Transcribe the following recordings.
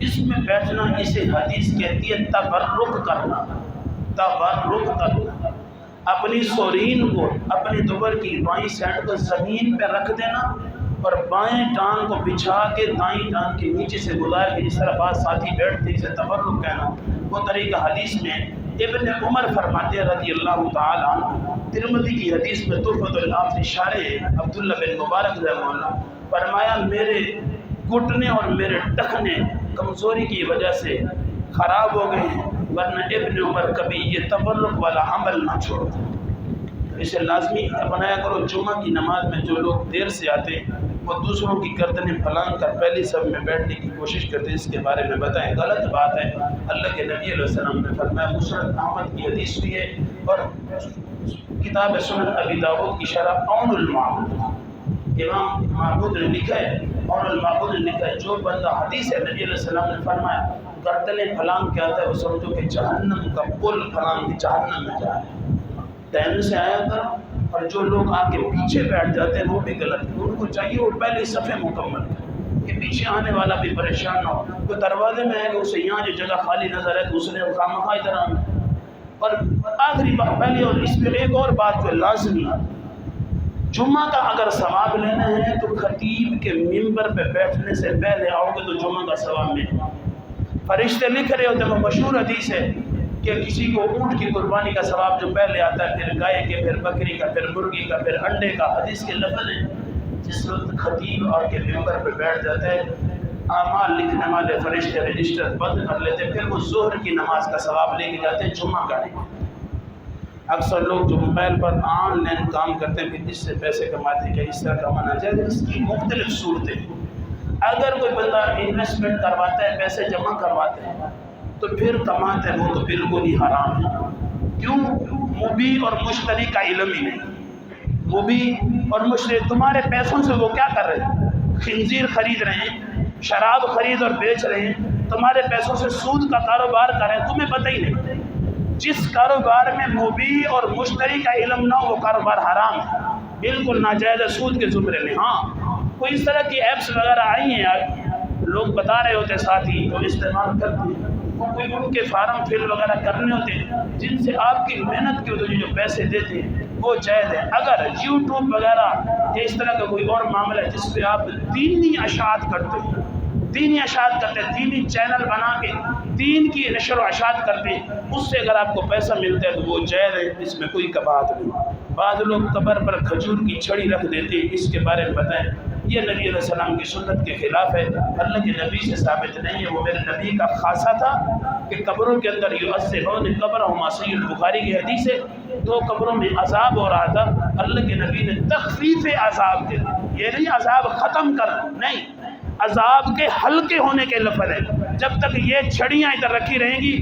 جس میں بیٹھنا اسے حدیث کہتی ہے تبرک کرنا، تبرک کرنا، اپنی سورین کو، اپنی دوبر کی بائیں سائڈ کو زمین پہ رکھ دینا اور بائیں ٹانگ کو بچھا کے دائیں ٹانگ کے نیچے سے گزار کے جس طرح بعض ساتھی بیٹھتے اسے تبرک کہنا، وہ طریقہ حدیث میں ابن عمر فرماتے ہیں رضی اللہ تعالی عنہ، ترمذی کی حدیث میں تحفۃ الافضل شارح عبداللہ بن مبارک رحمہ اللہ فرمایا میرے گھٹنے اور میرے ٹخنے کمزوری کی وجہ سے خراب ہو گئے ہیں، ورنہ ابن عمر کبھی یہ تبرک والا عمل نہ چھوڑتا۔ اسے لازمی اپنایا کرو۔ جمعہ کی نماز میں جو لوگ دیر سے آتے ہیں وہ دوسروں کی گردنیں پھلانگ کر پہلی صف میں بیٹھنے کی کوشش کرتے ہیں، اس کے بارے میں بتائیں، غلط بات ہے۔ اللہ کے نبی علیہ السلام نے فرمایا، مسند احمد کی حدیث بھی ہے اور کتاب سنن ابی داؤد کی شرح عون المعبود، امام معبود نے لکھا ہے، عون المعبود نے لکھا ہے، جو بندہ حدیث ہے نبی علیہ السلام نے فرمایا گردنیں پھلانگ کے آتا ہے وہ سمجھو کہ جہنم کا پل پھلانگ کے جہنم میں جائے، ٹائم سے آیا کرو۔ اور جو لوگ آگے پیچھے بیٹھ جاتے ہیں وہ بھی غلط ہے، ان کو چاہیے وہ پہلے صفحے مکمل کریں کہ پیچھے آنے والا بھی پریشان نہ ہو، کوئی دروازے میں ہے کہ اسے یہاں جو جگہ خالی نظر ہے تو اس نے خامخواہ ادھر آنا۔ اور آخری بات پہلے، اور اس میں ایک اور بات جو لازمی ہے، جمعہ کا اگر ثواب لینا ہے تو خطیب کے ممبر پہ بیٹھنے سے پہلے آؤ گے تو جمعہ کا ثواب ملے گا۔ فرشتے لکھ رہے ہوتے ہیں، وہ مشہور حدیث ہے کہ کسی کو اونٹ کی قربانی کا ثواب جو پہلے آتا ہے، پھر گائے کے، پھر بکری کا، پھر مرغی کا، پھر انڈے کا، حدیث کے لفظ ہیں۔ جس وقت خطیب آ کے ممبر پہ بیٹھ جاتا ہے، اعمال لکھنے والے فرشتے رجسٹر بند کر لیتے ہیں، پھر وہ ظہر کی نماز کا ثواب لے کے جاتے ہیں، جمعہ کا نہیں۔ اکثر لوگ جو موبائل پر آن لائن کام کرتے ہیں پھر اس سے پیسے کماتے ہیں، کہ اس طرح کمانا چاہیے، اس کی مختلف صورتیں ہیں۔ اگر کوئی بندہ انویسٹمنٹ کرواتا ہے، پیسے جمع کرواتے ہیں تو پھر کماتے ہیں، وہ تو بالکل ہی حرام ہے۔ کیوں؟ مبیع اور مشتری کا علم ہی نہیں۔ مبیع اور مشتری تمہارے پیسوں سے وہ کیا کر رہے ہیں؟ خنزیر خرید رہے ہیں، شراب خرید اور بیچ رہے ہیں، تمہارے پیسوں سے سود کا کاروبار کر رہے ہیں، تمہیں پتہ ہی نہیں۔ جس کاروبار میں مبیع اور مشتری کا علم نہ ہو وہ کاروبار حرام ہے، بالکل ناجائز ہے، سود کے زمرے میں۔ ہاں کوئی اس طرح کی ایپس وغیرہ آئی ہیں، لوگ بتا رہے ہوتے ساتھی جو استعمال کرتے ہیں، وہ کوئی ان کے فارم فل وغیرہ کرنے ہوتے ہیں جن سے آپ کی محنت کی وجہ جو پیسے دیتے ہیں وہ جائز ہے۔ اگر یوٹیوب وغیرہ یا اس طرح کا کوئی اور معاملہ ہے جس پہ آپ دینی اشاعت کرتے ہیں، دینی اشاعت کرتے ہیں، دینی چینل بنا کے دین کی نشر و اشاعت کرتے ہیں، اس سے اگر آپ کو پیسہ ملتا ہے تو وہ جائز ہے، اس میں کوئی کباہت نہیں۔ بعض لوگ قبر پر کھجور کی چھڑی رکھ دیتے ہیں، اس کے بارے میں بتائیں، یہ نبی علیہ السلام کی سنت کے خلاف ہے، اللہ کے نبی سے ثابت نہیں ہے۔ وہ میرے نبی کا خاصہ تھا کہ قبروں کے اندر یعذبون قبرہما، صحیح البخاری کی حدیث ہے، 2 قبروں میں عذاب ہو رہا تھا، اللہ کے نبی نے تخفیف عذاب دے دی، یہ نہیں عذاب ختم کر، نہیں، عذاب کے ہلکے ہونے کے لفظ ہے۔ جب تک یہ چھڑیاں ادھر رکھی رہیں گی،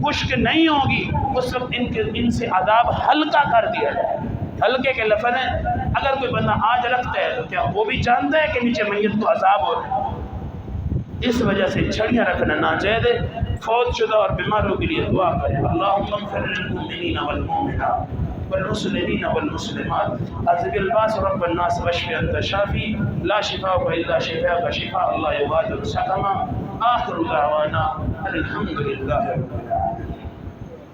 خشک نہیں ہوگی، اس وقت ان سے عذاب ہلکا کر دیا جائے، ہلکے کے لفظ ہیں۔ اگر کوئی بندہ آج رکھتا ہے تو کیا وہ بھی جانتا ہے کہ نیچے میت کو عذاب ہو رہا ہے؟ اس وجہ سے چھڑیاں رکھنا ناجائز ہے۔ فوت شدہ اور بیماروں کے لیے دعا کریں، اللہم اغفر للمؤمنین والمؤمنات والمسلمین والمسلمات، اذهب الباس رب الناس واشف انت شافی لا شفاء الا شفاءک شفاء لا یغادر سقما۔ آخر دعوانا الحمد للہ۔